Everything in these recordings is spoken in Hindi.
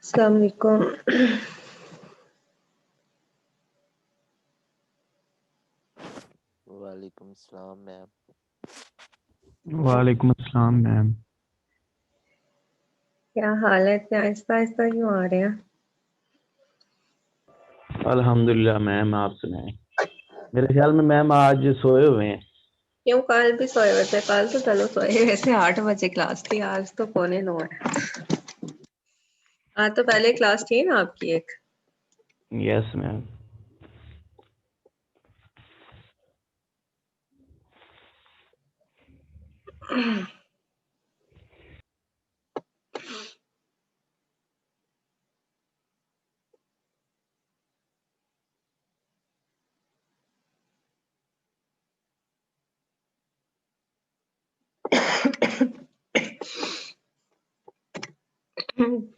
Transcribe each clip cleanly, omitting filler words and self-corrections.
अस्सलाम वालेकुम। वालेकुम अस्सलाम मैम। वालेकुम अस्सलाम मैम। क्या हाल है? इतने आहिस्ता आहिस्ता क्यों आ रहे हैं? अल्हम्दुलिल्लाह मैम, आप सुनाएं। मेरे ख्याल में मैम आज सोए हुए हैं। क्यों, कल भी सोए हुए थे? कल तो चलो सोए, वैसे 8 बजे क्लास थी, आज तो 9:45 है। आज तो पहले क्लास थी ना आपकी एक। Yes ma'am.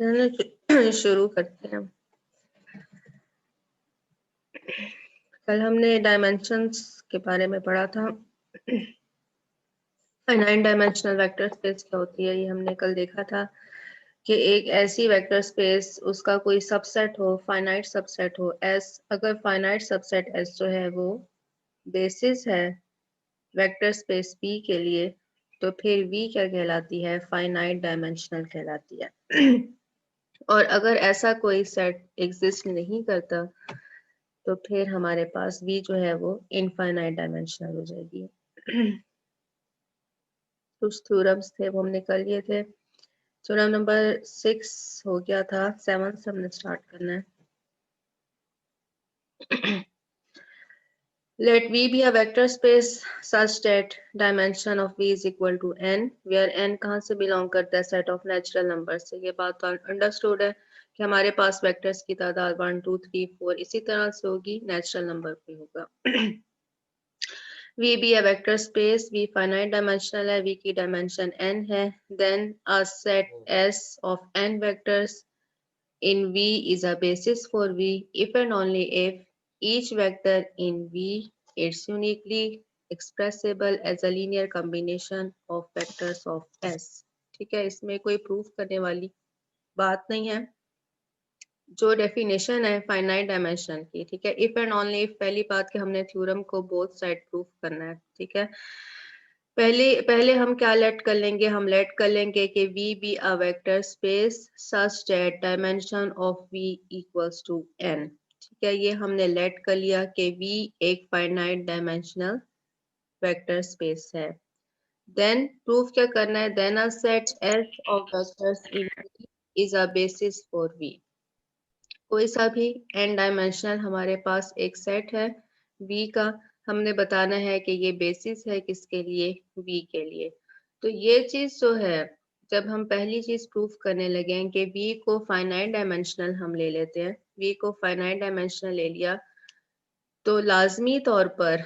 चलो शुरू करते हैं। कल हमने डायमेंशंस के बारे में पढ़ा था। फाइनाइट डायमेंशनल वेक्टर स्पेस क्या होती है, ये हमने कल देखा था कि एक ऐसी वेक्टर स्पेस, उसका कोई सबसेट हो, फाइनाइट सबसेट हो एस। अगर फाइनाइट सबसेट एस जो है वो बेसिस है वेक्टर स्पेस V के लिए, तो फिर V क्या कहलाती है? फाइनाइट डायमेंशनल कहलाती है। और अगर ऐसा कोई सेट एग्जिस्ट नहीं करता तो फिर हमारे पास V जो है वो इनफाइनाइट डायमेंशनल हो जाएगी। कुछ थ्योरम्स थे वो हमने कर लिए थे। थ्योरम नंबर 6 हो गया था, 7 से हमने स्टार्ट करना है। Let V be a vector space such that dimension of V is equal to n, where n कहाँ से बिलोंग करता है? सेट ऑफ नेचुरल नंबर से। ये बात तो अंडरस्टूड है कि हमारे पास वेक्टर्स की तादाद 1 2 3 4 इसी तरह से होगी, नेचुरल नंबर पे होगा। V be a vector space, V finite dimensional है, V की डायमेंशन n है, then a set S of n vectors in V is a basis for V if and only if each vector in V is uniquely expressible as a linear combination of vectors of S। ठीक है, इसमें कोई प्रूफ करने वाली बात नहीं है। जो डेफिनेशन है फाइनाइट डायमेंशन की, ठीक है, इफ एंड ओनली इफ, पहली बात कि हमने थ्योरम को बोथ साइड प्रूफ करना है। ठीक है, पहले हम क्या लेट कर लेंगे? हम लेट कर लेंगे कि V be a vector space such that dimension of V equals to n। ठीक है, ये हमने लेट कर लिया कि V एक फाइनाइट डायमेंशनल वेक्टर स्पेस है। देन प्रूफ क्या करना है? Then a set S of vectors in V is a basis for V। कोई सा भी n डायमेंशनल हमारे पास एक सेट है V का, हमने बताना है कि ये बेसिस है किसके लिए? V के लिए। तो ये चीज जो है, जब हम पहली चीज प्रूफ करने लगे हैं कि V को फाइनाइट डायमेंशनल हम ले लेते हैं, V को फाइनाइट डायमेंशनल ले लिया, तो लाजमी तौर पर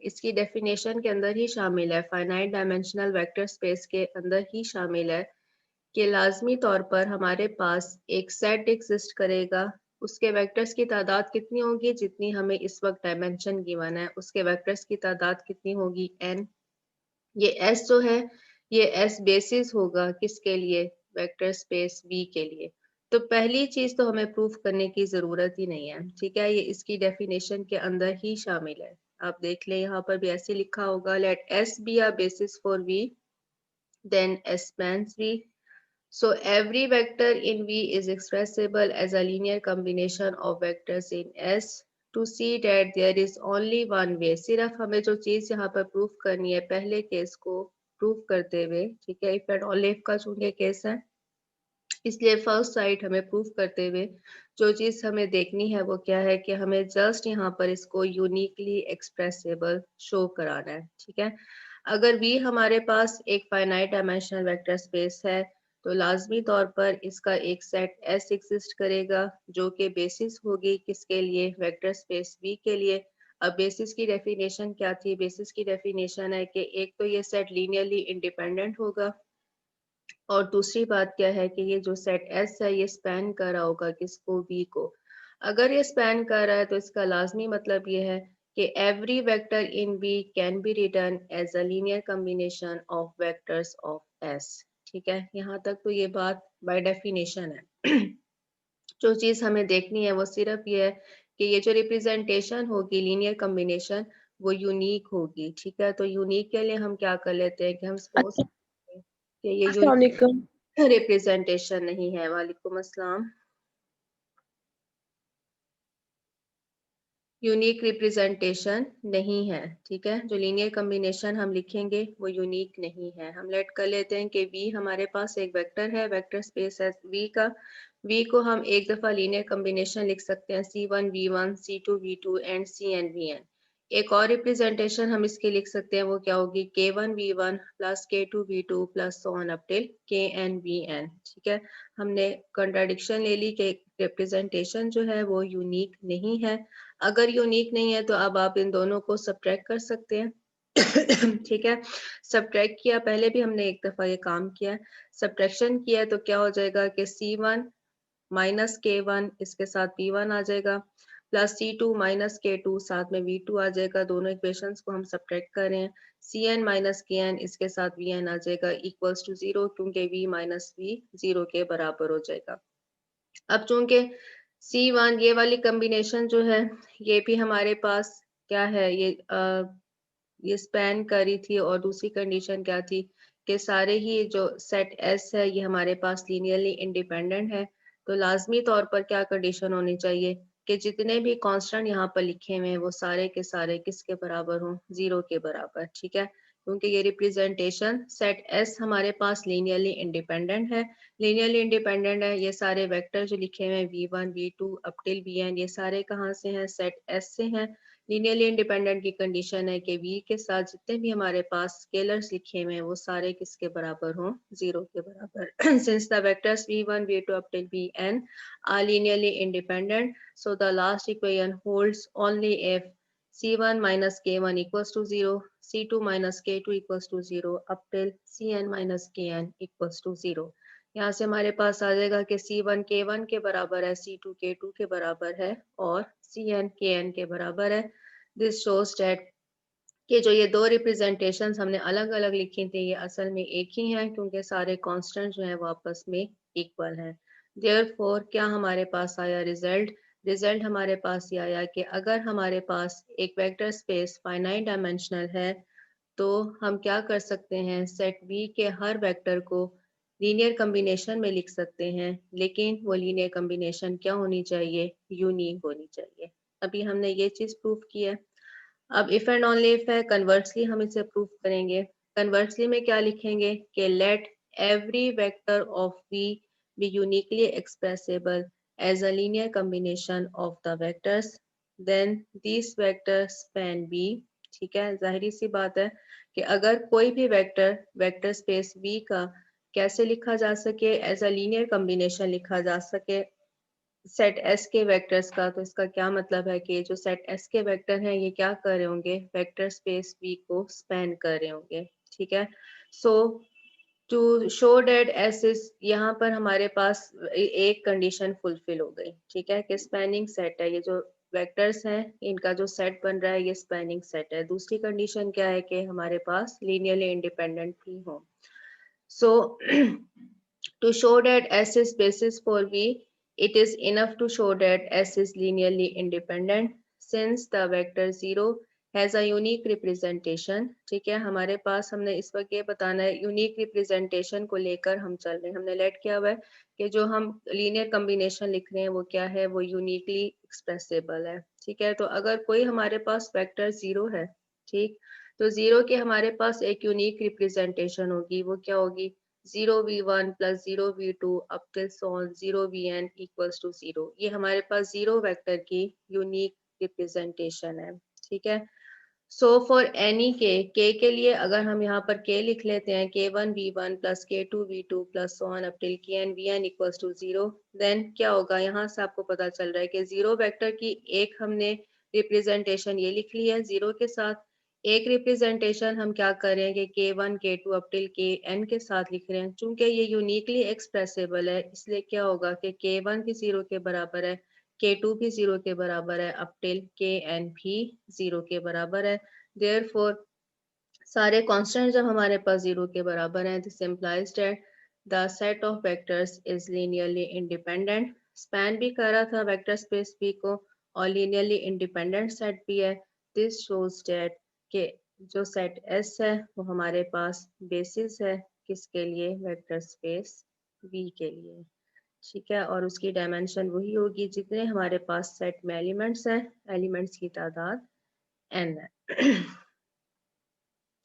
इसकी डेफिनेशन के अंदर ही शामिल है, फाइनाइट डायमेंशनल वेक्टर स्पेस के अंदर ही शामिल है कि लाजमी तौर पर हमारे पास एक सेट एग्जिस्ट करेगा। उसके वेक्टर्स की तादाद कितनी होगी? जितनी हमें इस वक्त डायमेंशन गिवन है, उसके वेक्टर्स की तादाद कितनी होगी? n। ये s जो है, ये s बेसिस होगा किसके लिए? वेक्टर स्पेस V के लिए। तो पहली चीज तो हमें प्रूफ करने की जरूरत ही नहीं है, ठीक है, ये इसकी डेफिनेशन के अंदर ही शामिल है। आप देख लें यहाँ पर भी ऐसे लिखा होगा, let S be a basis for V, then S spans V. So every vector in V is expressible as a linear combination of vectors in S. To see that there is only one way, सिर्फ हमें जो चीज यहाँ पर प्रूफ करनी है पहले केस को प्रूफ करते हुए, ठीक है, इफ एंड ओनली इफ का चूंकि केस है, इसलिए फर्स्ट साइड हमें प्रूफ करते हुए जो चीज हमें देखनी है वो क्या है कि हमें जस्ट यहाँ पर इसको यूनिकली एक्सप्रेसिबल शो कराना है, ठीक है। अगर V हमारे पास एक फाइनाइट डायमेंशनल वेक्टर स्पेस है तो लाजमी तौर पर इसका एक सेट S एग्जिस्ट करेगा जो कि बेसिस होगी किसके लिए, वेक्टर स्पेस V के लिए। अब बेसिस की डेफिनेशन क्या थी, बेसिस की डेफिनेशन है कि एक तो ये सेट लीनियरली इंडिपेंडेंट होगा, और दूसरी बात क्या है कि ये जो सेट एस है ये स्पैन कर रहा होगा किसको, वी को। अगर ये स्पैन कर रहा है तो इसका लाजमी मतलब ये है कि every vector in V can be written as a linear combination of vectors of S, ठीक है। यहाँ तक तो ये बात बाय डेफिनेशन है। जो चीज हमें देखनी है वो सिर्फ ये है कि ये जो रिप्रेजेंटेशन होगी लीनियर कॉम्बिनेशन वो यूनिक होगी, ठीक है। तो यूनिक के लिए हम क्या कर लेते हैं कि हम सपोज कि ये अस्सलाम वालेकुम। रिप्रेजेंटेशन नहीं है। वालेकुम अस्सलाम। यूनिक रिप्रेजेंटेशन नहीं है, ठीक है। जो लीनियर कॉम्बिनेशन हम लिखेंगे वो यूनिक नहीं है। हम लेट कर लेते हैं कि V हमारे पास एक वेक्टर है, वेक्टर स्पेस है V का। V को हम एक दफा लीनियर कॉम्बिनेशन लिख सकते हैं C1 V1 C2 V2 and Cn Vn। एक और रिप्रेजेंटेशन हम इसकी लिख सकते हैं, वो क्या होगी, K1 V1 plus K2 V2 plus so on up till Kn Vn, ठीक है। हमने कंट्राडिक्शन ले ली कि रिप्रेजेंटेशन जो है वो यूनिक नहीं है। अगर यूनिक नहीं है तो अब आप इन दोनों को सब्ट्रैक्ट कर सकते हैं। ठीक है, सब्ट्रैक्ट किया, पहले भी हमने एक दफा ये काम किया है। सब्ट्रैक्शन किया तो क्या हो जाएगा कि C1 माइनस K1 इसके साथ P1 आ जाएगा, प्लस C2 माइनस K2 साथ में V2 आ जाएगा। दोनों इक्वेशंस को हम सब्ट्रैक्ट कर रहे हैं। Cn माइनस Kn इसके साथ Vn आ जाएगा इक्वल्स टू 0, क्योंकि V माइनस V 0 के बराबर हो जाएगा। अब चूंकि C1 ये वाली कॉम्बिनेशन जो है ये भी हमारे पास क्या है, ये स्पैन करी थी, और दूसरी कंडीशन क्या थी कि सारे ही जो सेट S है ये हमारे पास लीनियरली इंडिपेंडेंट है। तो लाजमी तौर पर क्या कंडीशन होनी चाहिए कि जितने भी कांस्टेंट यहाँ पर लिखे हुए हैं वो सारे के सारे किसके बराबर हों, 0 के बराबर, ठीक है। क्योंकि ये रिप्रेजेंटेशन सेट S हमारे पास लीनियरली इंडिपेंडेंट है। लीनियरली इंडिपेंडेंट है, ये सारे वेक्टर जो लिखे हुए हैं V1 V2 up till Vn ये सारे कहाँ से हैं, सेट S से हैं। लीनियरली इंडिपेंडेंट की कंडीशन है कि V के साथ जितने भी हमारे पास स्केलर्स लिखे हुए हैं वो सारे किसके बराबर हों, 0 के बराबर। Since the vectors V1 V2 up till Vn are linearly independent, so the last equation holds only if C1 minus K1 equals to 0, C2 minus K2 equals to 0 up till Cn minus Kn equals to 0। यहाँ से हमारे पास आ जाएगा कि C1 K1 के बराबर है, C2 K2 के बराबर है और Cn Kn के बराबर है। दिस शोज दैट कि जो ये दो रिप्रेजेंटेशंस हमने अलग अलग लिखी थी ये असल में एक ही हैं, क्योंकि सारे कांस्टेंट जो हैं वो आपस में इक्वल हैं। देयरफॉर क्या हमारे पास आया रिजल्ट, रिजल्ट हमारे पास ये आया कि अगर हमारे पास एक वेक्टर स्पेस फाइनाइट डायमेंशनल है तो हम क्या कर सकते हैं, सेट V के हर वेक्टर को लीनियर कॉम्बिनेशन में लिख सकते हैं, लेकिन वो लीनियर कॉम्बिनेशन क्या होनी चाहिए, यूनिक होनी चाहिए। अभी हमने ये चीज प्रूव की है। अब इफ एंड ओनली इफ है, कन्वर्सली हम इसे प्रूव करेंगे। कन्वर्सली में क्या लिखेंगे कि let every vector of V be uniquely expressible as a linear combination of the vectors, then this vector span B, ठीक है। जाहिर सी बात है कि अगर कोई भी वेक्टर वेक्टर स्पेस V का कैसे लिखा जा सके, एज अ लीनियर कॉम्बिनेशन लिखा जा सके सेट S के वेक्टर्स का, तो इसका क्या मतलब है कि जो सेट S के वेक्टर हैं ये क्या कर रहे होंगे, वेक्टर स्पेस V को स्पैन कर रहे होंगे, ठीक है। So to show that S is, यहाँ पर हमारे पास एक कंडीशन फुलफिल हो गई, ठीक है, कि स्पैनिंग सेट है, ये जो वेक्टर्स हैं इनका जो सेट बन रहा है ये स्पैनिंग सेट है। दूसरी कंडीशन क्या है कि हमारे पास लीनियरली इंडिपेंडेंट भी हो। सो To show that S is basis for V, it is enough to show that S is linearly independent since the vector 0 has a unique representation. ठीक है, हमारे पास हमने इस वक्त ये बताना है, यूनिक रिप्रेजेंटेशन को लेकर हम चल रहे हैं। हमने लेट किया हुआ है कि जो हम लीनियर कम्बिनेशन लिख रहे हैं वो क्या है, वो यूनिकली एक्सप्रेसिबल है। ठीक है, तो अगर कोई हमारे पास वेक्टर 0 है, ठीक, तो 0 के हमारे पास एक यूनिक रिप्रेजेंटेशन होगी, वो क्या होगी, 0v1 plus 0v2 up till so on 0vn equals to 0। ये हमारे पास 0 वेक्टर की यूनिक रिप्रेजेंटेशन है। ठीक है, सो फॉर एनी के के लिए अगर हम यहाँ पर के लिख लेते हैं, k1v1 plus k2v2 plus so on up till kn vn equals to 0, then क्या होगा, यहाँ से आपको पता चल रहा है कि 0 वेक्टर की एक हमने रिप्रेजेंटेशन ये लिख ली है 0 के साथ, एक रिप्रेजेंटेशन हम क्या कर रहे हैं कि k1 k2 up till kn के साथ लिख रहे हैं। चूंकि ये यूनिकली एक्सप्रेसिबल है, इसलिए क्या होगा कि k1 भी 0 के बराबर है, k2 भी 0 के बराबर है, अप टिल kn भी 0 के बराबर है। देयरफॉर सारे कांस्टेंट जब हमारे पास 0 के बराबर हैं, this implies that the set of vectors is linearly independent. Span भी कर रहा था वेक्टर स्पेस V को और लीनियरली इंडिपेंडेंट सेट भी है। दिस शोज दैट कि जो सेट S है वो हमारे पास बेसिस है किसके लिए, वेक्टर स्पेस V के लिए। ठीक है, और उसकी डायमेंशन वही होगी जितने हमारे पास सेट में एलिमेंट्स हैं, एलिमेंट्स की तादाद n है।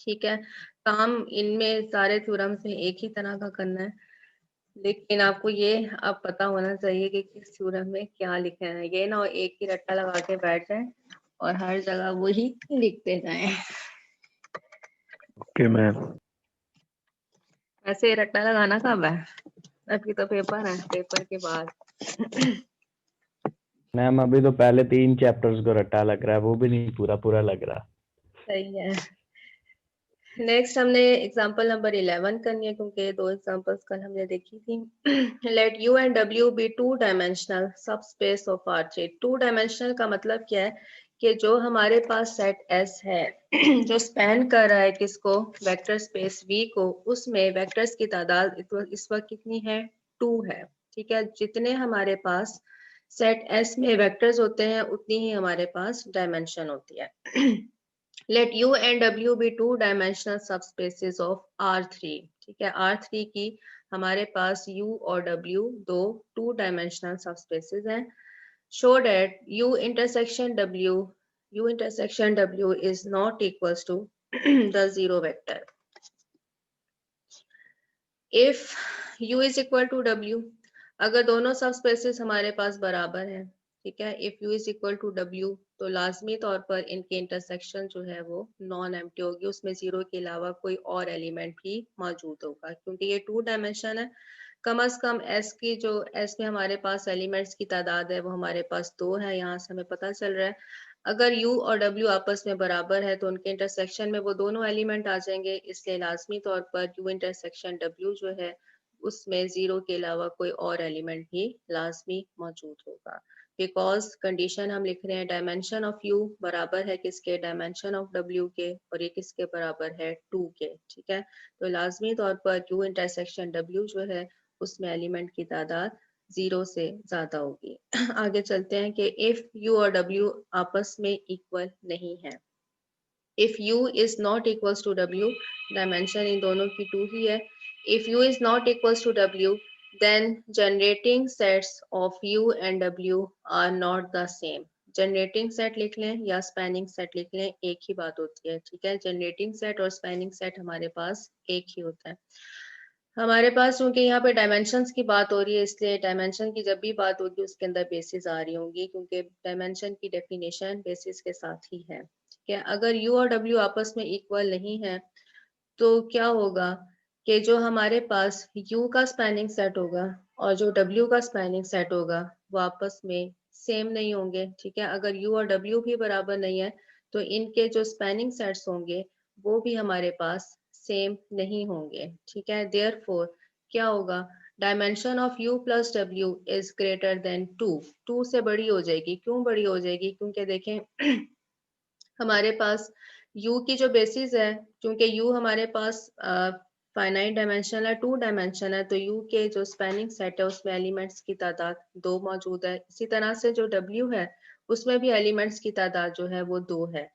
ठीक है, काम इनमें सारे थ्योरम्स में एक ही तरह का करना है, लेकिन आपको ये अब पता होना चाहिए कि किस थ्योरम में क्या लिखना है। ये ना एक ही रट्टा लगा के बैठ जाए और हर जगह वही लिखते जाएं। Okay ma'am. ऐसे रट्टा लगाना कब है, अभी तो पेपर है, पेपर के बाद। मैम अभी तो पहले 3 चैप्टर्स को रट्टा लग रहा है, वो भी नहीं पूरा पूरा लग रहा। सही है। नेक्स्ट हमने एग्जांपल नंबर 11 करनी है, क्योंकि 2 एग्जांपल्स कल हमने देखी थी। Let U and W be two dimensional subspace of R3। Two dimensional का मतलब क्या है कि जो हमारे पास सेट S है जो स्पैन कर रहा है किसको, वेक्टर स्पेस V को, उसमें वेक्टर्स की तादाद इस वक्त कितनी है, 2 है। ठीक है, जितने हमारे पास सेट S में वेक्टर्स होते हैं उतनी ही हमारे पास डायमेंशन होती है। Let U and W be two dimensional subspaces of R3। ठीक है, R3 की हमारे पास U और W दो टू डायमेंशनल सबस्पेसेस हैं। Show that U intersection W is not equals to the zero vector if U is equal to W। अगर दोनों सबस्पेसेस हमारे पास बराबर हैं, ठीक है, if U is equal to W, तो लाजमी तौर पर इनके इंटरसेक्शन जो है वो नॉन एम्प्टी होगी, उसमें 0 के अलावा कोई और एलिमेंट भी मौजूद होगा, क्योंकि ये 2 डायमेंशन है। कम अज कम S में हमारे पास एलिमेंट्स की तादाद है वो हमारे पास 2 है, यहाँ से हमें पता चल रहा है। अगर U और W आपस में बराबर है तो उनके इंटरसेक्शन में वो दोनों एलिमेंट आ जाएंगे, इसलिए लाजमी तौर पर U इंटरसेक्शन W जो है उसमें 0 के अलावा कोई और एलिमेंट भी लाजमी मौजूद होगा। बिकॉज कंडीशन हम लिख रहे हैं डायमेंशन ऑफ U बराबर है किसके, डायमेंशन ऑफ W के, और ये किसके बराबर है, 2 के। ठीक है, तो लाजमी तौर पर U इंटरसेक्शन W जो है उसमें एलिमेंट की तादाद 0 से ज्यादा होगी। आगे चलते हैं कि इफ U और W आपस में इक्वल नहीं है, if U is not equals to W, dimension in दोनों की 2 ही है। If U is not equals to W, then generating sets of U and W are not the same। Generating set लिख लें या स्पैनिंग सेट लिख लें, एक ही बात होती है। ठीक है, जनरेटिंग सेट और स्पैनिंग सेट हमारे पास एक ही होता है। हमारे पास चूंकि यहाँ पे डायमेंशंस की बात हो रही है, इसलिए डायमेंशन की जब भी बात होगी उसके अंदर बेसिस आ रही होंगी, क्योंकि डायमेंशन की डेफिनेशन बेसिस के साथ ही है। ठीक है, अगर U और W आपस में इक्वल नहीं है तो क्या होगा कि जो हमारे पास U का स्पैनिंग सेट होगा और जो W का स्पैनिंग सेट होगा वो आपस में सेम नहीं होंगे। ठीक है, अगर U और W भी बराबर नहीं है तो इनके जो स्पैनिंग सेट्स होंगे वो भी हमारे पास सेम नहीं होंगे। ठीक है, देयरफॉर क्या होगा, dimension of U plus W is greater than 2। 2 से बड़ी हो जाएगी। क्यों बड़ी हो जाएगी, क्योंकि देखें हमारे पास U की जो बेसिस है, क्योंकि U हमारे पास फाइनाइट डायमेंशनल है, 2 डायमेंशन है, तो U के जो स्पैनिंग सेट है उसमें एलिमेंट्स की तादाद 2 मौजूद है। इसी तरह से जो W है उसमें भी एलिमेंट्स की तादाद जो है वो 2 है।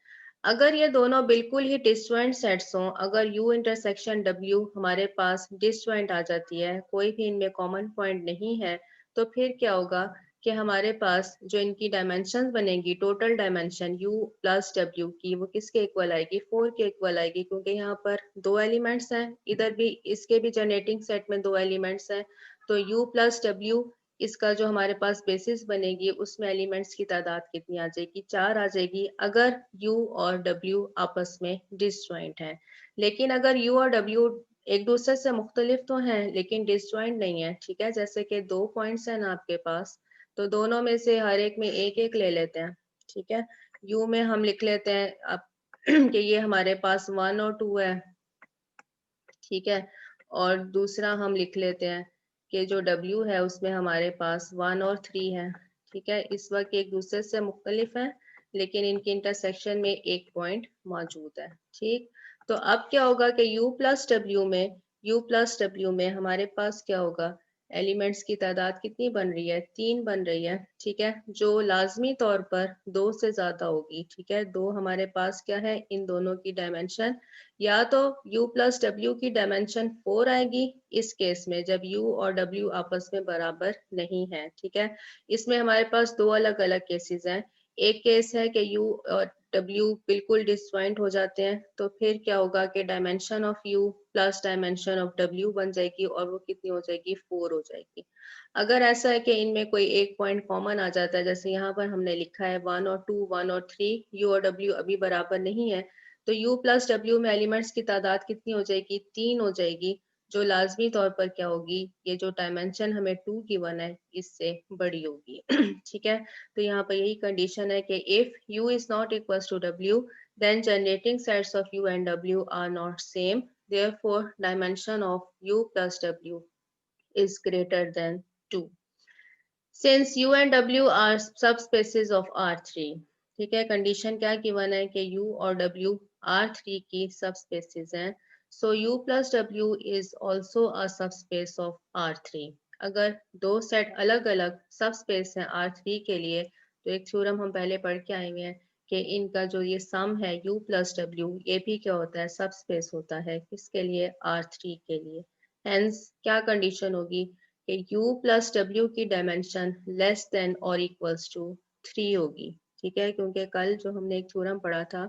अगर ये दोनों बिल्कुल ही डिसजॉइंट सेट्स हों, अगर U इंटरसेक्शन W हमारे पास डिसजॉइंट आ जाती है, कोई भी इनमें कॉमन पॉइंट नहीं है, तो फिर क्या होगा कि हमारे पास जो इनकी डायमेंशन बनेगी, total dimension U plus W की, वो किसके इक्वल आएगी? 4 के इक्वल आएगी, क्योंकि यहाँ पर 2 एलिमेंट्स हैं, इधर भी इसके भी जनरेटिंग सेट में 2 एलिमेंट्स हैं, तो U प्लस W इसका जो हमारे पास बेसिस बनेगी उसमें एलिमेंट्स की तादाद कितनी आ जाएगी? 4 आ जाएगी, अगर U और W आपस में डिसजॉइंट है। लेकिन अगर U और W एक दूसरे से मुख्तलिफ तो हैं लेकिन डिसजॉइंट नहीं है, ठीक है, जैसे कि 2 पॉइंट्स हैं ना आपके पास, तो दोनों में से हर एक में एक एक ले लेते हैं, ठीक है। U में हम लिख लेते हैं अब कि ये हमारे पास 1 और 2 है, ठीक है, और दूसरा हम लिख लेते हैं कि जो W है उसमें हमारे पास 1 और 3 है, ठीक है। इस वक्त एक दूसरे से मुख्तलिफ है लेकिन इनके इंटरसेक्शन में एक पॉइंट मौजूद है, ठीक। तो अब क्या होगा कि U प्लस W में हमारे पास क्या होगा? एलिमेंट्स की तादाद कितनी बन रही है? 3 बन रही है, ठीक है, जो लाजमी तौर पर 2 से ज्यादा होगी, ठीक है। 2 हमारे पास क्या है? इन दोनों की डायमेंशन, या तो U प्लस W की डायमेंशन 4 आएगी इस केस में जब U और W आपस में बराबर नहीं है, ठीक है। इसमें हमारे पास 2 अलग अलग केसेस हैं। एक केस है कि U और W बिल्कुल डिसजॉइंट हो जाते हैं, तो फिर क्या होगा कि dimension of U plus dimension of W बन जाएगी और वो कितनी हो जाएगी? 4 हो जाएगी। अगर ऐसा है कि इनमें कोई एक पॉइंट कॉमन आ जाता है, जैसे यहाँ पर हमने लिखा है 1 और 2, 1 और 3, U और W अभी बराबर नहीं है, तो U प्लस W में एलिमेंट्स की तादाद कितनी हो जाएगी? 3 हो जाएगी, जो लाजमी तौर पर क्या होगी? ये जो डायमेंशन हमें 2 गिवन है इससे बड़ी होगी ठीक है। तो यहाँ पर यही कंडीशन है कि if U is not equals to W, then generating sets of U and W are not same, therefore dimension of U plus W is greater than 2. Since U and W are subspaces of R3, ठीक है, कंडीशन क्या गिवन है कि U और W R3 की सबस्पेसेस हैं, so U plus W is also a subspace of R3. अगर दो सेट अलग अलग सबस्पेस हैं R3 के लिए, तो एक थ्योरम हम पहले पढ़ के आए हैं कि इनका जो ये सम है U plus W, ये भी क्या होता है? सबस्पेस होता है, किसके लिए? R3 के लिए। हेंस क्या कंडीशन होगी कि U प्लस W की डायमेंशन लेस देन और इक्वल्स टू 3 होगी, ठीक है, क्योंकि कल जो हमने एक थ्योरम पढ़ा था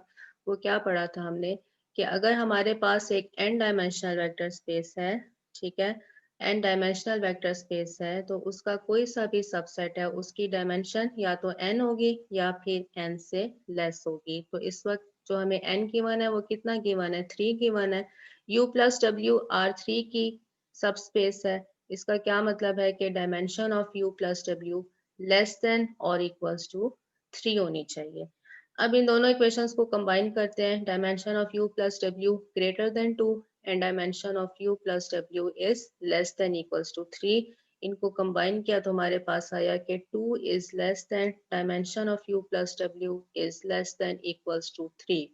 वो क्या पढ़ा था हमने कि अगर हमारे पास एक n डायमेंशनल वेक्टर स्पेस है, ठीक है, n डायमेंशनल वेक्टर स्पेस है, तो उसका कोई सा भी सबसेट है उसकी डायमेंशन या तो n होगी या फिर n से लेस होगी। तो इस वक्त जो हमें n गिवन है वो कितना गिवन है? 3 गिवन है। U प्लस W R3 की सबस्पेस है, इसका क्या मतलब है कि dimension of U plus W less than और इक्वल्स टू 3 होनी चाहिए। अब इन दोनों इक्वेशंस को कंबाइन करते हैं, dimension of U plus W greater than 2 and dimension of U plus W is less than equals to 3। इनको कंबाइन किया तो हमारे पास आया कि 2 is less than dimension of U plus W is less than equals to 3,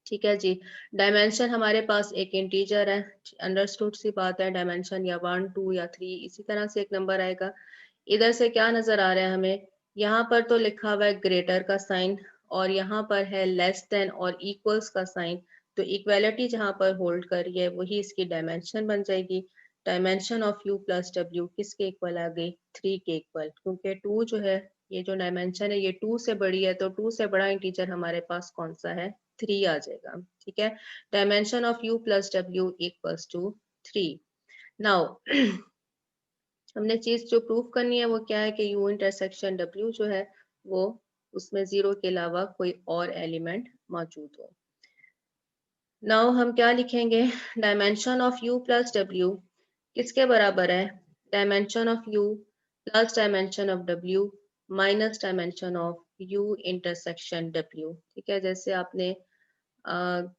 ठीक है जी। डायमेंशन हमारे पास एक इंटीजर है, अंडरस्टूड सी बात है, डायमेंशन या 1 2 या 3 इसी तरह से एक नंबर आएगा। इधर से क्या नजर आ रहा है हमें? यहाँ पर तो लिखा हुआ है ग्रेटर का साइन और यहाँ पर है लेस देन और इक्वल्स का साइन, तो इक्वालिटी जहाँ पर होल्ड कर रही है वही इसकी डायमेंशन बन जाएगी। Dimension of U plus W किसके इक्वल आ गई? 3 के इक्वल, क्योंकि 2 जो है, ये जो डायमेंशन है ये 2 से बड़ी है, तो 2 से बड़ा इंटीजर हमारे पास कौन सा है? 3 आ जाएगा, ठीक है। Dimension of U plus W equals to 3। Now हमने चीज जो प्रूव करनी है वो क्या है कि U इंटरसेक्शन W जो है वो उसमें 0 के अलावा कोई और एलिमेंट मौजूद हो। नाउ हम क्या लिखेंगे? Dimension of U plus W किसके बराबर है? Dimension of U plus dimension of W minus dimension of U intersection W, ठीक है। जैसे आपने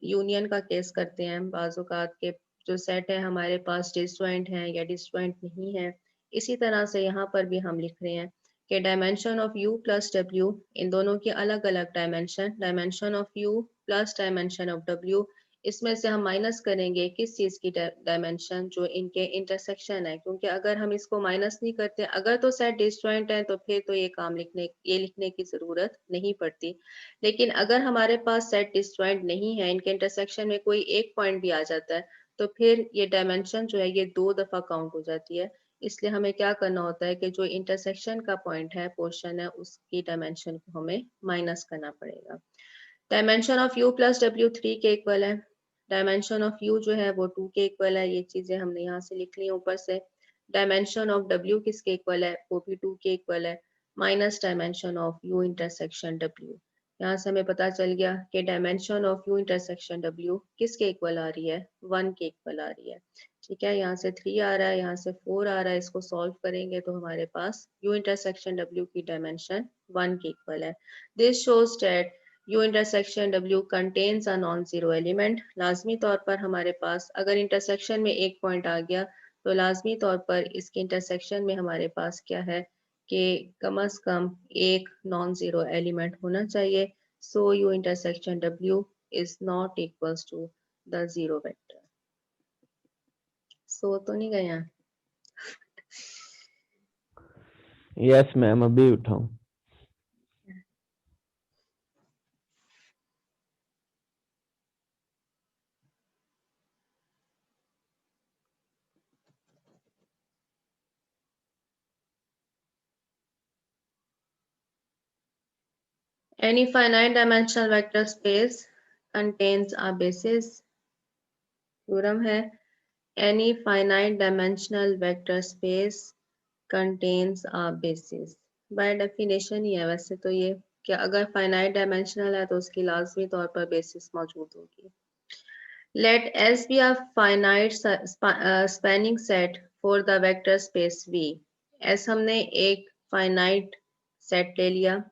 यूनियन का केस करते हैं, बाज़ औक़ात के जो सेट है हमारे पास डिसजॉइंट है या डिसजॉइंट नहीं है, इसी तरह से यहाँ पर भी हम लिख रहे हैं कि dimension of U plus W, इन दोनों की अलग अलग dimension, dimension of U plus dimension of W इसमें से हम माइनस करेंगे किस चीज की डायमेंशन, जो इनके इंटरसेक्शन है, क्योंकि अगर हम इसको माइनस नहीं करते, अगर तो सेट डिसजॉइंट है तो फिर तो ये लिखने की जरूरत नहीं पड़ती। लेकिन अगर हमारे पास सेट डिसजॉइंट नहीं है, इनके इंटरसेक्शन में कोई एक पॉइंट भी आ जाता है, तो फिर ये डायमेंशन जो है ये 2 दफा काउंट हो जाती है। इसलिए हमें क्या करना होता है कि जो इंटरसेक्शन का पॉइंट है, पोर्शन है, उसकी डायमेंशन को हमें माइनस करना पड़ेगा। Dimension of u plus W 3 के इक्वल है। डायमेंशन ऑफ u जो है वो 2 के इक्वल है। ये चीजें हमने यहाँ से लिख ली ऊपर से। डायमेंशन ऑफ w किसके इक्वल है, वो भी 2 के इक्वल है, minus dimension of u intersection w। यहाँ से हमें पता चल गया कि dimension of u intersection w किसके इक्वल आ रही है, 1 के इक्वल आ रही है। ठीक है, यहाँ से 3 आ रहा है, यहाँ से 4 आ रहा है। इसको सॉल्व करेंगे तो हमारे पास u इंटरसेक्शन w की डायमेंशन 1 के इक्वल है। This shows that U intersection W contains a non zero element. लाजमी तौर पर हमारे पास अगर इंटरसेक्शन में एक पॉइंट आ गया तो लाजमी तौर पर इसके इंटरसेक्शन में हमारे पास क्या है कि कम अज कम एक नॉन जीरो एलिमेंट होना चाहिए। So U intersection W is not equals to the zero vector. So तो नहीं गया? यस मैम, अभी उठाऊं। Any finite dimensional vector space contains a basis। Theorem है any finite dimensional vector space contains a basis। By definition ही है वैसे तो ये, कि अगर फाइनाइट डायमेंशनल है तो उसकी लाजमी तौर पर बेसिस मौजूद होगी। Let S be a finite spanning set for the vector space V। S हमने एक finite set ले लिया,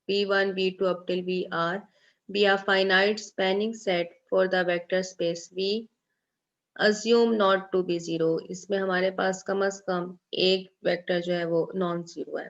V1 V2 up till VR, be a finite spanning set for the vector space V। assume not to be zero। इसमें हमारे पास कम से कम एक वेक्टर जो है वो नॉन जीरो है।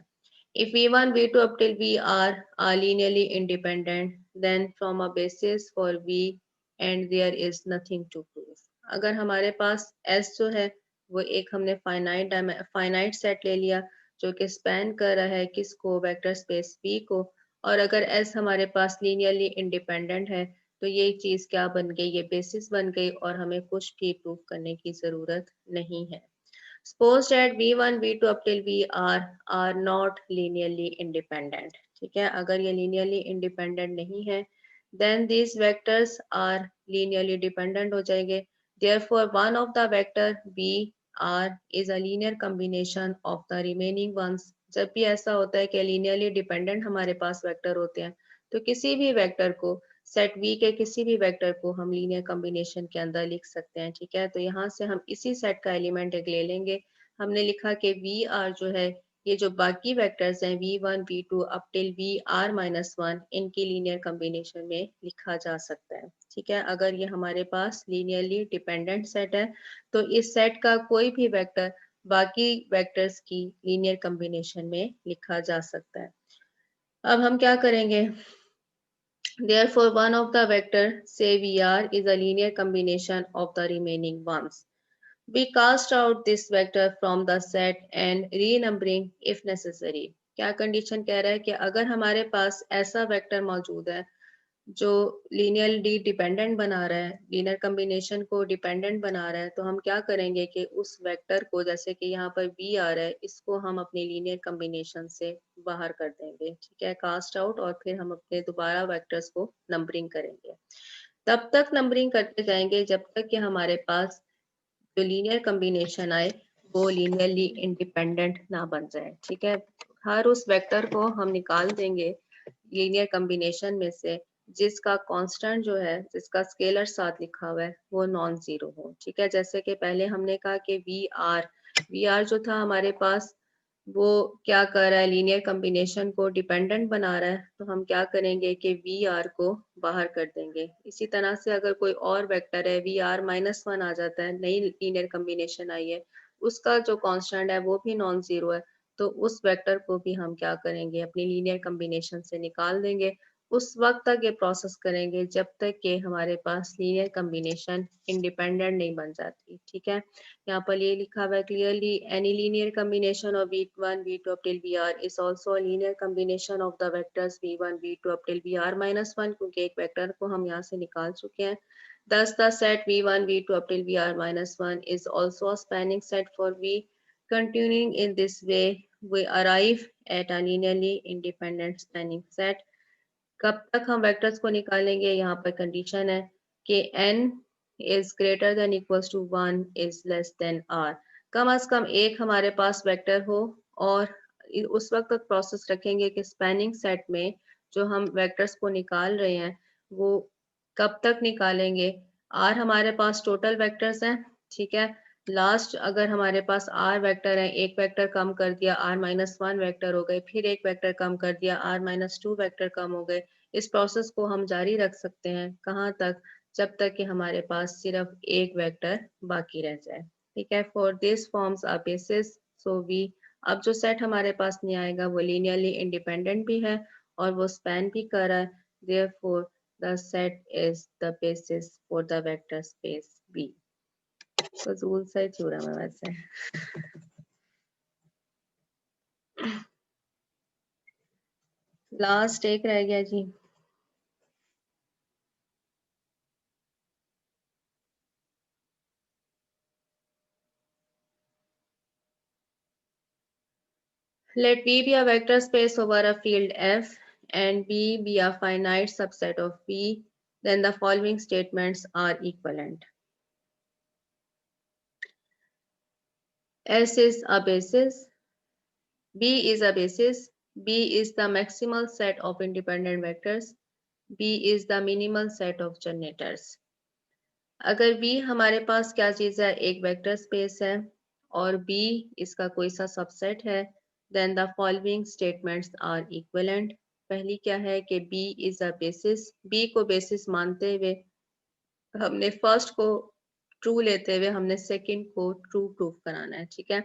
If V1 V2 up till VR are linearly independent, then from a basis for V and there is nothing to prove। अगर हमारे पास S जो है वो एक हमने फाइनाइट सेट ले लिया जो कि स्पैन कर रहा है किसको, वेक्टर स्पेस V को, और अगर S हमारे पास लीनियरली इंडिपेंडेंट है तो ये चीज क्या बन गई, ये बेसिस बन गई और हमें कुछ भी प्रूव करने की जरूरत नहीं है। Suppose that V1 V2 up till VR are not linearly independent। ठीक है, अगर ये linearly independent नहीं है then these vectors are linearly dependent हो जाएंगे। Therefore one of the vector VR is a linear combination of the remaining ones। जब भी ऐसा होता है कि linearly dependent हमारे पास वेक्टर होते हैं तो किसी भी वेक्टर को, सेट V के किसी भी वेक्टर को हम लीनियर कॉम्बिनेशन के अंदर लिख सकते हैं। ठीक है, तो यहाँ से हम इसी सेट का एलिमेंट एक ले लेंगे। हमने लिखा कि VR जो है ये जो बाकी वेक्टर्स हैं V1 V2 up till VR-1 इनकी लीनियर कॉम्बिनेशन में लिखा जा सकता है। ठीक है, अगर ये हमारे पास लीनियरली डिपेंडेंट सेट है तो इस सेट का कोई भी वेक्टर बाकी वेक्टर्स की लीनियर कॉम्बिनेशन में लिखा जा सकता है। अब हम क्या करेंगे, therefore one of the vector say VR is a linear combination of the remaining ones। We cast out this vector from the set and renumbering if necessary। क्या कंडीशन कह रहा है कि अगर हमारे पास ऐसा वेक्टर मौजूद है जो लीनियरली डिपेंडेंट बना रहा है, लीनियर कॉम्बिनेशन को डिपेंडेंट बना रहा है, तो हम क्या करेंगे कि उस वेक्टर को, जैसे कि यहाँ पर V आ रहा है, इसको हम अपने लीनियर कॉम्बिनेशन से बाहर कर देंगे। ठीक है, कास्ट आउट, और फिर हम अपने दोबारा वेक्टर्स को नंबरिंग करेंगे। तब तक नंबरिंग करते जाएंगे जब तक कि हमारे पास जो लीनियर कॉम्बिनेशन आए वो लीनियरली इंडिपेंडेंट ना बन जाए। ठीक है, हर उस वेक्टर को हम निकाल देंगे लीनियर कॉम्बिनेशन में से जिसका कांस्टेंट जो है, जिसका स्केलर साथ लिखा हुआ है वो नॉन जीरो हो। ठीक है, जैसे कि पहले हमने कहा कि वी आर जो था हमारे पास वो क्या कर रहा है, लीनियर कॉम्बिनेशन को डिपेंडेंट बना रहा है, तो हम क्या करेंगे कि वी आर को बाहर कर देंगे। इसी तरह से अगर कोई और वेक्टर है VR-1 आ जाता है, नई लीनियर कॉम्बिनेशन आई है, उसका जो कांस्टेंट है वो भी नॉन जीरो है, तो उस वेक्टर को भी हम क्या करेंगे, अपनी लीनियर कॉम्बिनेशन से निकाल देंगे उस वक्त तक ये प्रोसेस करेंगे जब तक कि हमारे पास लीनियर कम्बिनेशन इंडिपेंडेंट नहीं बन जाती। ठीक है, यहाँ पर ये लिखा हुआ है clearly, any linear combination of v1 v2 up till vr is also linear combination of the vectors v1 v2 up till vr minus 1, क्योंकि एक वेक्टर को हम यहाँ से निकाल चुके हैं। Thus the set v1 v2 up till vr minus 1 is also a spanning set for v. Continuing in this way, we arrive at a linearly independent spanning set. कब तक हम वेक्टर्स को निकालेंगे? यहाँ पर कंडीशन है कि n is greater than equals to 1 is less than r। कम से कम एक हमारे पास वेक्टर हो, और उस वक्त तक प्रोसेस रखेंगे कि स्पैनिंग सेट में जो हम वेक्टर्स को निकाल रहे हैं वो कब तक निकालेंगे? r हमारे पास टोटल वेक्टर्स हैं, ठीक है। लास्ट अगर हमारे पास r वेक्टर है, एक वेक्टर कम कर दिया r माइनस 1 वेक्टर हो गए, फिर एक वेक्टर कम कर दिया r माइनस 2 वेक्टर कम हो गए। इस प्रोसेस को हम जारी रख सकते हैं कहाँ तक? जब तक कि हमारे पास सिर्फ एक वेक्टर बाकी रह जाए। ठीक है, for this forms a basis so V. अब जो सेट हमारे पास नहीं आएगा वो लीनियरली इंडिपेंडेंट भी है और वो स्पैन भी कर रहा है, therefore the set is the basis for the vector space V। फजूल सा ही थ्योरम है वैसे। लास्ट एक रह गया जी। Let V be a vector space over a field F and B be a finite subset of V, then the following statements are equivalent. S is a basis, B is a basis, B is the maximal set of independent vectors, B is the minimal set of generators. अगर V हमारे पास क्या चीज है? एक वेक्टर स्पेस है और B इसका कोई सा सबसेट है, then the following statements are equivalent. पहली क्या है कि B is a basis, B को बेसिस मानते हुए हमने फर्स्ट को ट्रू लेते हुए हमने सेकंड को ट्रू प्रूफ कराना है। ठीक है,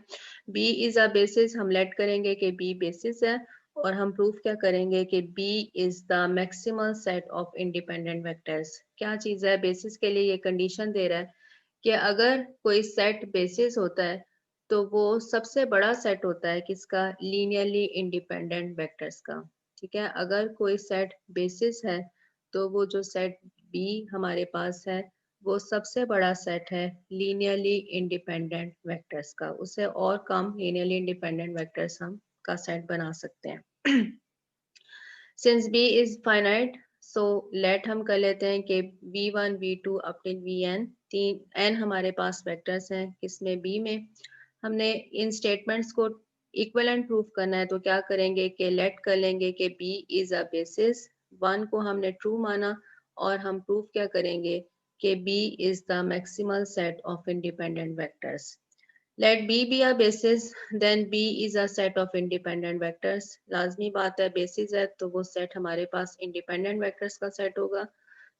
B इज अ बेसिस, हम लेट करेंगे कि B बेसिस है और हम प्रूफ क्या करेंगे कि B is the maximal set of independent vectors. क्या चीज है? बेसिस के लिए ये कंडीशन दे रहा है कि अगर कोई सेट बेसिस होता है तो वो सबसे बड़ा सेट होता है किसका? लीनियरली इंडिपेंडेंट वेक्टर्स का। ठीक है, अगर कोई सेट बेसिस है तो वो जो सेट B हमारे पास है वो सबसे बड़ा सेट है लीनियरली इंडिपेंडेंट वेक्टर्स का। उसे और कम लीनियरली इंडिपेंडेंट वेक्टर्स हम का सेट बना सकते हैं। Since B is finite, so let हम कर लेते हैं कि v1 v2 up till vn, तीन n हमारे पास वेक्टर्स हैं किसमें? B में। हमने इन स्टेटमेंट्स को इक्विवेलेंट प्रूफ करना है तो क्या करेंगे कि लेट कर लेंगे कि B इज अ बेसिस, 1 को हमने ट्रू माना और हम प्रूफ क्या करेंगे कि B is the maximal set of independent vectors. Let B be a basis, then B is a set of independent vectors. लाजमी बात है, बेसिस है तो वो सेट हमारे पास इंडिपेंडेंट वेक्टर्स का सेट होगा।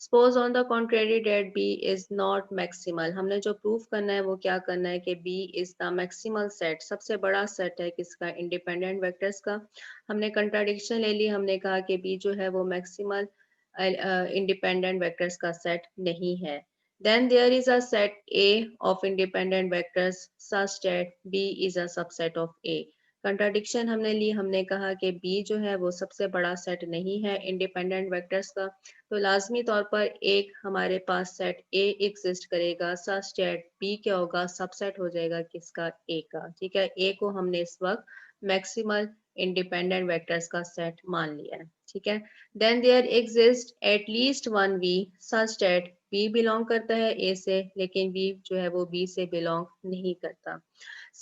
Suppose on the contrary that B is not maximal, हमने जो प्रूफ करना है वो क्या करना है कि B is the maximal set, सबसे बड़ा सेट है किसका? इंडिपेंडेंट वेक्टर्स का। हमने कंट्राडिक्शन ले ली, हमने कहा कि B जो है वो मैक्सिमल इंडिपेंडेंट वेक्टर्स का सेट नहीं है। Then there is a set A of independent vectors such that B is a subset of A. Contradiction हमने ली, हमने कहा कि B जो है वो सबसे बड़ा सेट नहीं है इंडिपेंडेंट वेक्टर्स का, तो लाजमी तौर पर एक हमारे पास सेट A एग्जिस्ट करेगा सच दैट B क्या होगा? सबसेट हो जाएगा किसका? A का। ठीक है, A को हमने इस वक्त मैक्सिमल इंडिपेंडेंट वेक्टर्स का सेट मान लिया है। ठीक है, then there exist at least one V such that B belong करता है A से, लेकिन B जो है वो B से बिलोंग नहीं करता।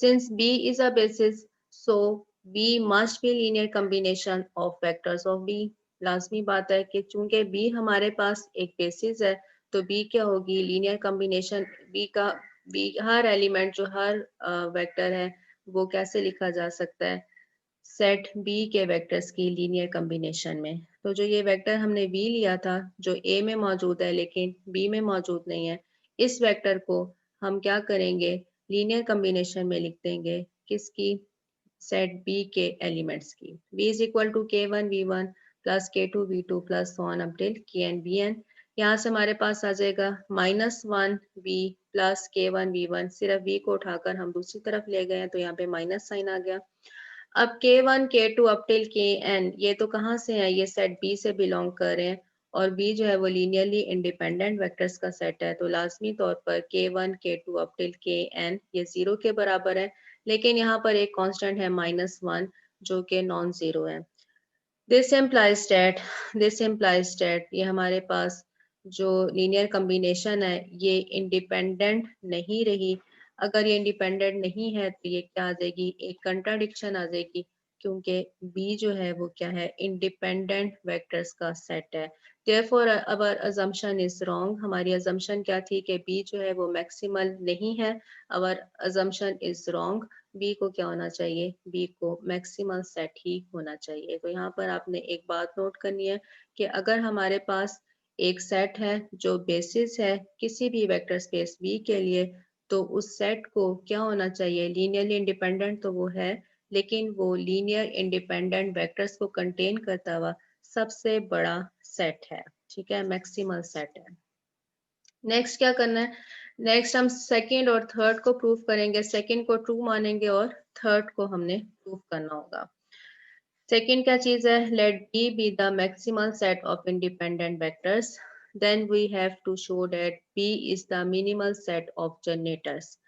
Since B is a basis, so B must be linear combination of vectors of B. लाजमी बात है कि चूंकि B हमारे पास एक बेसिस है तो B क्या होगी? लीनियर कॉम्बिनेशन B का। B हर एलिमेंट जो हर वेक्टर है वो कैसे लिखा जा सकता है? सेट B के वेक्टर्स की लीनियर कॉम्बिनेशन में। तो जो ये वेक्टर हमने V लिया था जो A में मौजूद है लेकिन B में मौजूद नहीं है, इस वेक्टर को हम क्या करेंगे? लीनियर कॉम्बिनेशन में लिख देंगे किसकी? सेट B के एलिमेंट्स की। V is equal to K1 V1 plus K2V2 plus on up till KN यहाँ से हमारे पास आ जाएगा -1V प्लस K1V1, सिर्फ V को उठाकर हम दूसरी तरफ ले गए हैं तो यहाँ पे माइनस साइन आ गया। अब K1 K2 up till KN ये तो कहाँ से है, ये सेट B से बिलोंग कर रहे हैं और B जो है वो लीनियरली इंडिपेंडेंट वेक्टर्स का सेट है, तो लाजमी तौर पर K1 K2 up till KN ये 0 के बराबर है, लेकिन यहाँ पर एक कांस्टेंट है -1 जो कि नॉन जीरो है। दिस implies that ये हमारे पास जो लीनियर कॉम्बिनेशन है ये इंडिपेंडेंट नहीं रही। अगर ये इंडिपेंडेंट नहीं है तो ये क्या आ जाएगी, एक कंट्राडिक्शन आ जाएगी, क्योंकि B जो है वो क्या है, इंडिपेंडेंट वेक्टर्स का सेट है। therefore our assumption is wrong, हमारी assumption क्या थी कि B जो है वो मैक्सिमल नहीं है। our assumption is wrong, B को क्या होना चाहिए, बी को मैक्सिमल सेट ही होना चाहिए। तो यहाँ पर आपने एक बात नोट करनी है कि अगर हमारे पास एक सेट है जो बेसिस है किसी भी वेक्टर स्पेस बी के लिए, तो उस सेट को क्या होना चाहिए, लीनियरली इंडिपेंडेंट तो वो है, लेकिन वो लीनियर इंडिपेंडेंट वेक्टर्स को कंटेन करता हुआ सबसे बड़ा सेट है, ठीक है, मैक्सिमल सेट है। नेक्स्ट क्या करना है, नेक्स्ट हम सेकंड और थर्ड को प्रूव करेंगे। सेकंड को ट्रू मानेंगे और थर्ड को हमने प्रूव करना होगा। सेकंड क्या चीज है, let B be the maximal set of independent vectors, then we have to show that B is the minimal set of generators.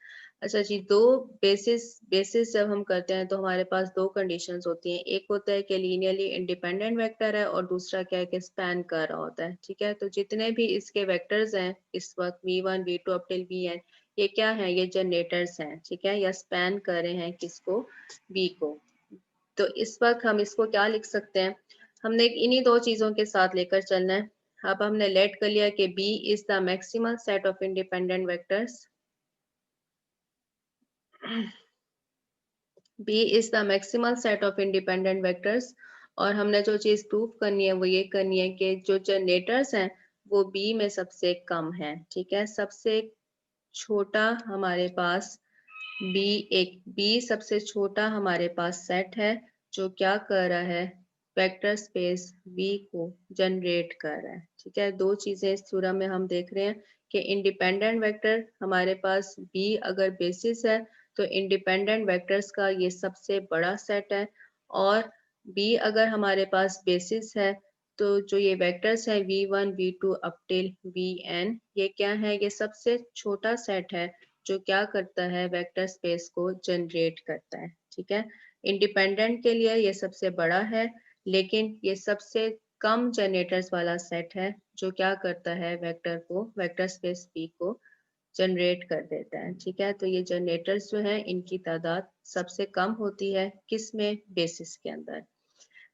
अच्छा जी, दो बेसिस जब हम करते हैं तो हमारे पास दो कंडीशंस होती हैं, एक होता है कि लीनियरली इंडिपेंडेंट वेक्टर है और दूसरा क्या है कि स्पैन कर रहा होता है, ठीक है। तो जितने भी इसके वेक्टर्स हैं इस वक्त V1 V2 up till Vn, ये क्या है, ये जनरेटर्स हैं, ठीक है, या स्पैन कर रहे हैं किसको, B को। तो इस वक्त हम इसको क्या लिख सकते हैं, हमने इन्हीं दो चीजों के साथ लेकर चलना है। अब हमने लेट कर लिया कि B is the maximal set of independent vectors, B is the maximal set of independent vectors, और हमने जो चीज प्रूव करनी है वो ये करनी है कि जो जनरेटर्स हैं वो B में सबसे कम है, ठीक है। सबसे छोटा हमारे पास B सबसे छोटा हमारे पास सेट है जो क्या कर रहा है, वेक्टर स्पेस B को जनरेट कर रहा है, ठीक है। दो चीजें इस थ्योरम में हम देख रहे हैं कि इंडिपेंडेंट वेक्टर हमारे पास B अगर बेसिस है तो इंडिपेंडेंट वेक्टर्स का ये सबसे बड़ा सेट है, और B अगर हमारे पास बेसिस है तो जो ये वेक्टर्स है V1 V2 up till Vn, ये क्या है, ये सबसे छोटा सेट है जो क्या करता है, वेक्टर स्पेस को जनरेट करता है, ठीक है। इंडिपेंडेंट के लिए ये सबसे बड़ा है, लेकिन ये सबसे कम जनरेटर्स वाला सेट है जो क्या करता है, वेक्टर को, वेक्टर स्पेस P को जनरेट कर देता है, ठीक है। तो ये जनरेटर्स जो हैं इनकी तादाद सबसे कम होती है किसमें, बेसिस के अंदर।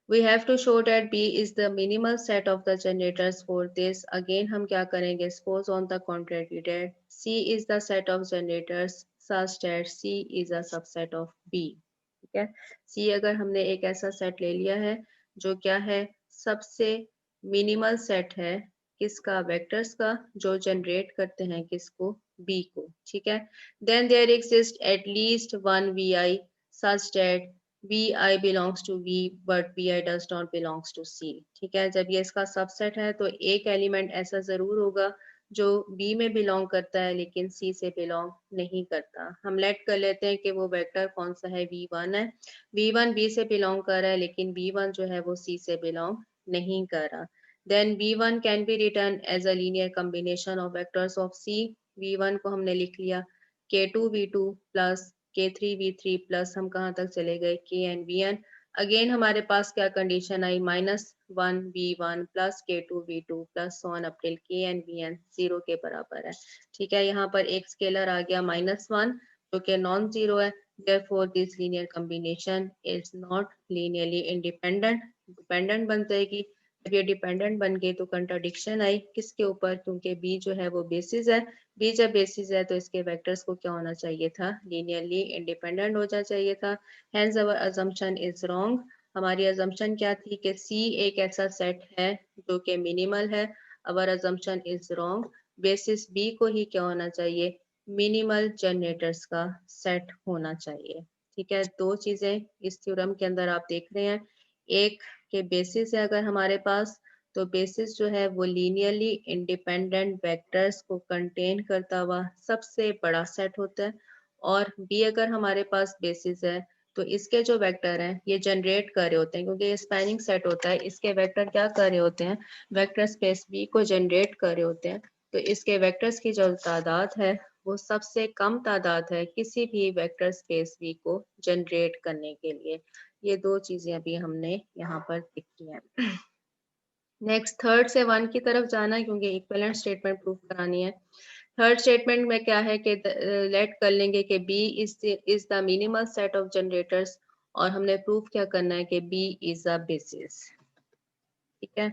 We have to show that B is the minimal set of the generators. For this again हम क्या करेंगे, suppose on the contrary that C is the set of generators such that C is a subset of B, ठीक है। C अगर हमने एक ऐसा सेट ले लिया है जो क्या है, सबसे मिनिमल सेट है किसका, वेक्टर्स का, जो जनरेट करते हैं किसको, B को, ठीक है। Then there exists at least one VI such that Vi belongs to V but Vi does not belongs to C, ठीक है। जब ये इसका सबसेट है तो एक एलिमेंट ऐसा जरूर होगा जो B में बिलोंग करता है लेकिन C से बिलोंग नहीं करता। हम लेट कर लेते हैं कि वो वेक्टर कौन सा है, V1 है। V1 B से बिलोंग कर रहा है लेकिन V1 जो है वो C से बिलोंग नहीं कर रहा। Then V1 can be written as a linear combination of vectors of C। V1 को हमने लिख लिया K2V2 प्लस K3V3 प्लस हम कहाँ तक चले गए, KN अगेन हमारे पास क्या condition I, -1V1 plus K2V2 plus on up till KN 0 के बराबर है, ठीक है। यहाँ पर एक स्केलर आ गया -1 जो कि नॉन जीरो है, therefore this linear combination is not linearly independent, dependent बन जाएगी। जब ये डिपेंडेंट बन गई तो कंट्राडिक्शन आई किसके ऊपर, क्योंकि B जो है वो बेसिस है, B जब बेसिस है तो इसके वेक्टर्स को क्या होना चाहिए था, लीनियरली इंडिपेंडेंट होना चाहिए था। Hence our assumption is wrong, हमारी अजम्पशन क्या थी कि C एक ऐसा सेट है जो कि मिनिमल है। Our assumption is wrong, basis B को ही क्या होना चाहिए, मिनिमल जनरेटर्स का सेट होना चाहिए, ठीक है। दो चीजें इस थ्योरम के अंदर आप देख रहे हैं, एक के बेसिस है अगर हमारे पास, तो बेसिस जो है वो लीनियरली इंडिपेंडेंट वेक्टर्स को कंटेन करता हुआ सबसे बड़ा सेट होता है। और बी अगर हमारे पास बेसिस है तो इसके जो वेक्टर हैं ये जनरेट कर रहे होते हैं, क्योंकि ये स्पैनिंग सेट होता है, इसके वेक्टर क्या कर रहे होते हैं, वेक्टर स्पेस बी को जनरेट कर रहे होते हैं। तो इसके वेक्टर्स की जो तादाद है वो सबसे कम तादाद है किसी भी वेक्टर स्पेस बी को जनरेट करने के लिए। ये दो चीजें अभी हमने यहाँ पर लिखी हैं। नेक्स्ट थर्ड से वन की तरफ जाना है, क्योंकि इक्विवेलेंट स्टेटमेंट प्रूफ करानी है। थर्ड स्टेटमेंट में क्या है कि लेट कर लेंगे कि B is the minimal set of generators, और हमने प्रूफ क्या करना है कि बी इज अ बेसिस। ठीक है,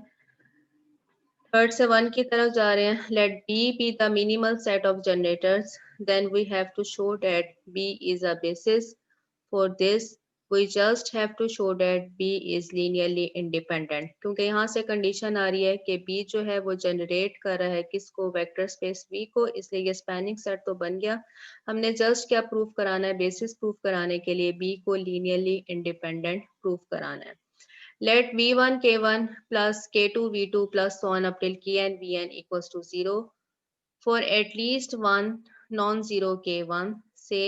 थर्ड से वन की तरफ जा रहे हैं। Let B be the minimal set of generators, then we have to show that B is a basis. For this, we just have to show that B is linearly independent, क्योंकि यहाँ से कंडीशन आ रही है कि B जो है वो जनरेट कर रहा है किसको, वेक्टर स्पेस V को, इसलिए ये स्पैनिंग सेट तो बन गया। हमने जस्ट क्या प्रूफ कराना है, बेसिस प्रूफ कराने के लिए B को लीनियरली इंडिपेंडेंट प्रूफ कराना है। Let V1 K1 plus K2 V2 plus so on up till Kn Vn equals to 0 for at least one non-zero K1 से,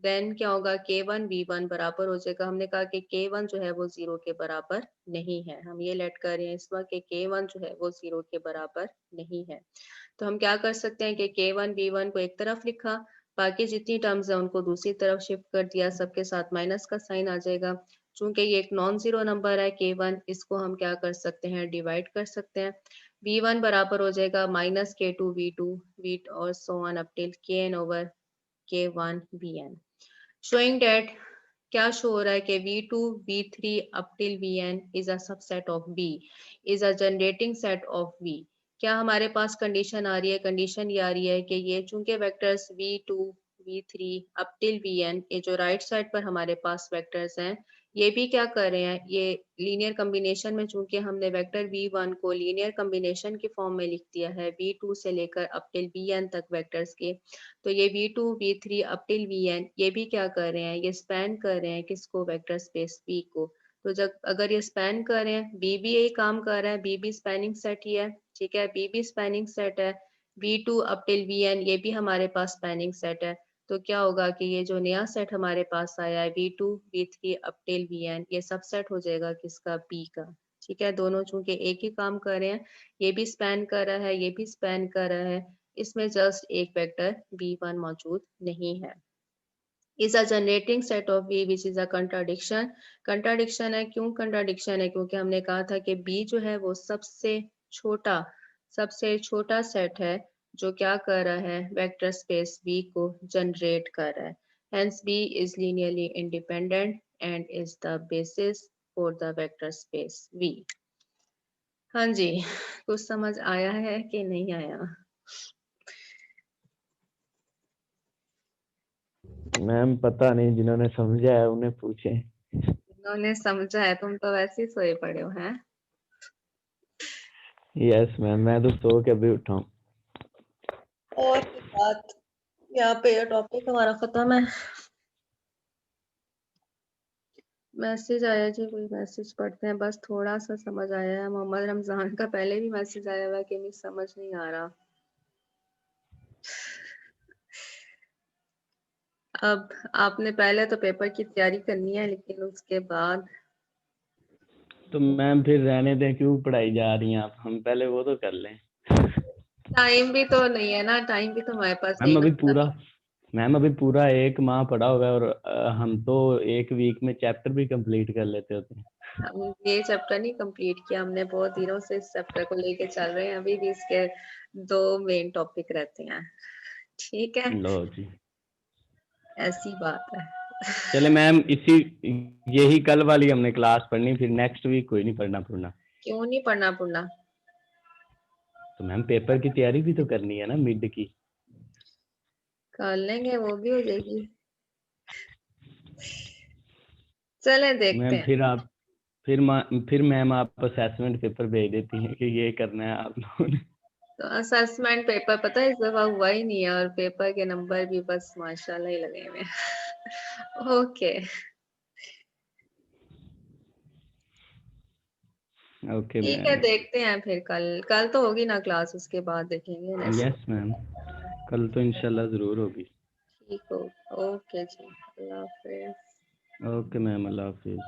देन क्या होगा, K1 V1 बराबर हो जाएगा। हमने कहा कि K1 जो है वो 0 के बराबर नहीं है, हम ये लेट कर रहे हैं इस वक्त कि K1 जो है वो 0 के बराबर नहीं है। तो हम क्या कर सकते हैं कि K1 V1 को एक तरफ लिखा, बाकी जितनी टर्म्स है उनको दूसरी तरफ शिफ्ट कर दिया, सबके साथ माइनस का साइन आ जाएगा। चूंकि ये एक नॉन जीरो नंबर है K1, इसको हम क्या कर सकते हैं, डिवाइड कर सकते हैं। V1 बराबर हो जाएगा माइनस K2 V2 V और so on up till Kn over K1 Vn, showing that क्या शो हो रहा है कि V2 V3 up till Vn is a subset of B, is a generating set of V। क्या हमारे पास कंडीशन आ रही है, कंडीशन ये आ रही है कि ये चूंकि vectors V2 V3 up till Vn, ये जो राइट साइड पर हमारे पास वेक्टर्स हैं, ये भी क्या कर रहे हैं, ये लीनियर कम्बिनेशन में, चूंकि हमने वेक्टर V1 को लीनियर कम्बिनेशन के फॉर्म में लिख दिया है V2 से लेकर अप टिल Vn तक वेक्टर्स के, तो ये V2 V3 up till Vn ये भी क्या कर रहे हैं, ये स्पैन कर रहे हैं किसको, वेक्टर स्पेस V को। तो जब अगर ये स्पैन कर रहे हैं, B भी यही काम कर रहा है, B भी स्पैनिंग सेट ही है। ठीक है, B भी स्पैनिंग सेट है, V2 अप टिल Vn ये भी हमारे पास स्पैनिंग सेट है। तो क्या होगा कि ये जो नया सेट हमारे पास आया है V2 V3 up till Vn, ये सबसेट हो जाएगा किसका, B का। ठीक है, दोनों चूंकि एक ही काम कर रहे हैं, ये भी स्पैन कर रहा है, ये भी स्पैन कर रहा है, इसमें जस्ट एक वेक्टर V1 मौजूद नहीं है। Is a generating set of V which is a contradiction. Contradiction है, क्यों कंट्राडिक्शन है, क्योंकि हमने कहा था कि B जो है वो सबसे छोटा सेट है जो क्या कर रहा है, वेक्टर स्पेस V को जनरेट कर रहा है। Hence B is linearly independent and is the basis for the vector space V। हाँ जी, कुछ समझ आया है कि नहीं आया? मैम पता नहीं, जिन्होंने समझा है उन्हें पूछे। उन्होंने समझा है, तुम तो वैसे ही सोए पड़े हो हैं। यस मैम, मैं तो सो के अभी उठा हूँ। और की बात, यहाँ पे टॉपिक हमारा खत्म है। मैसेज आया जी, कोई मैसेज पढ़ते हैं, बस थोड़ा सा समझ आया है। मोहम्मद रमजान का पहले भी मैसेज आया हुआ है कि मुझे समझ नहीं आ रहा। अब आपने पहले तो पेपर की तैयारी करनी है, लेकिन उसके बाद तो मैम फिर रहने दें, क्यों पढ़ाई जा रही हैं आप, हम पहले वो तो कर लें। टाइम भी तो नहीं है ना, टाइम भी तो हमारे पास मैम एक अभी हफ्ता। पूरा मैम अभी पूरा एक माह पढ़ा होगा, और हम तो एक वीक में चैप्टर भी कंप्लीट कर लेते होते हैं। हम ये चैप्टर नहीं कंप्लीट किया, हमने बहुत दिनों से इस चैप्टर को लेके चल रहे हैं, अभी भी इसके दो मेन टॉपिक रहते हैं। ठीक है, लो जी, ऐसी बात है। चले मैम, इसी यही कल वाली हमने क्लास पढ़नी, फिर नेक्स्ट वीक कोई नहीं पढ़ना। क्यों नहीं पढ़ना पढ़ना? तो मैम पेपर की तैयारी भी तो करनी है ना, मिड की। कर लेंगे, वो भी हो जाएगी। चले देखते मैम हैं। फिर मैम आप असेसमेंट पेपर भेज देती हैं कि ये करना है आप लोगों ने। तो असेसमेंट पेपर पता है इस दफा हुआ ही नहीं है, और पेपर के नंबर भी बस माशाल्लाह ही लगे हुए हैं। ओके, ओके ठीक है, मैम। देखते हैं फिर कल तो होगी ना क्लास, उसके बाद देखेंगे नेक्स्ट। यस मैम, कल तो इंशाल्लाह ज़रूर होगी। ठीक हो, ओके जी, अल्लाह हाफिज। ओके मैम, अल्लाह हाफिज़।